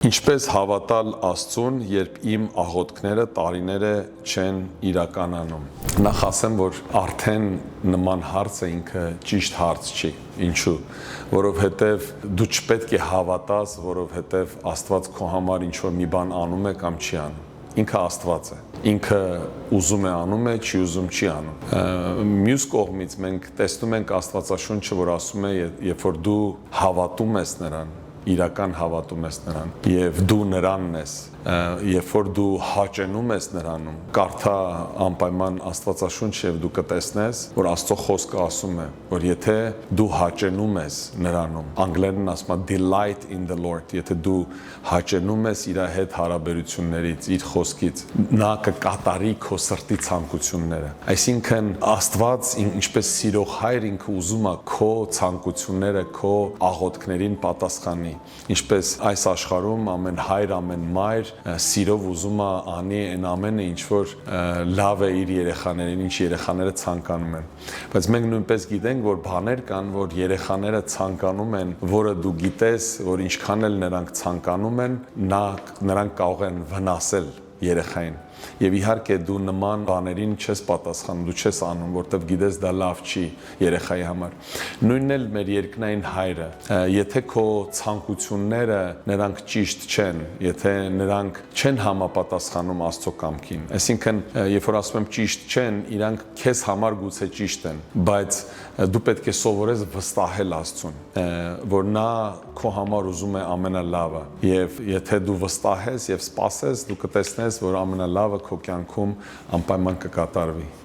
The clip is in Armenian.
Ինչպես հավատալ Աստծուն, երբ իմ աղոթքները տարիները չեն իրականանում։ Նախ ասեմ, որ արդեն նման հարցը ինքը ճիշտ հարց չի։ Ինչու՞։ Որովհետև դու չպետք է հավատաս, որովհետև Աստված քո համար ինչ-որ մի բան անում է կամ չի անում։ Ինքը Աստված է։ Ինքը ուզում է անում է, չի ուզում չի անում։ Մյուս կողմից մենք տեսնում ենք Աստվածաշունչը, որ ասում է, երբ որ դու հավատում ես նրան, իրական հավատում ես նրան եւ դու նրանն ես, երբ որ դու հաճենում ես նրանում, կարդա անպայման Աստվածաշունչ եւ դու կտեսնես, որ Աստծո խոսքը ասում է, որ եթե դու հաճենում ես նրանում, անգլերեն ասում է delight in the Lord, եթե դու հաճենում ես իր հետ հարաբերություններից, իր խոսքից, նա կկատարի քո սրտի ցանկությունները։ Այսինքն Աստված ինչպես սիրող հայր ինքը ուզում է քո ցանկությունները, քո աղոթքներին պատասխանի, ինչպես այս աշխարհում ամեն հայր, ամեն մայր սիրով ուզում է անի այն ամենը, ինչ որ լավ է իր երեխաներին, ինչ երեխաները ցանկանում են։ Բայց մենք նույնպես գիտենք, որ բաներ կան, որ երեխաները ցանկանում են, որը դու գիտես, որ ինչքան էլ նրանք ցանկանում են, նրանք կարող են վնասել երեխային։ Եվ իհարկե դու նման բաներին չես պատասխանում, դու չես անում, որտեվ գիտես դա լավ չի երեխայի համար։ Նույնն էլ մեր երկնային հայրը, եթե քո ցանկությունները նրանք ճիշտ չեն, եթե նրանք չեն համապատասխանում Աստծո կամքին, այսինքն երբ որ ասում եմ ճիշտ չեն, իրանք քեզ համար գուցե ճիշտ են, բայց դու պետք է սովորես վստահել Աստծուն, որ նա քո համար ուզում է ամենալավը, եւ եթե դու վստահես եւ սպասես, դու կտեսնես, որ ամենալավը քո կյանքում անպայման կկատարվի։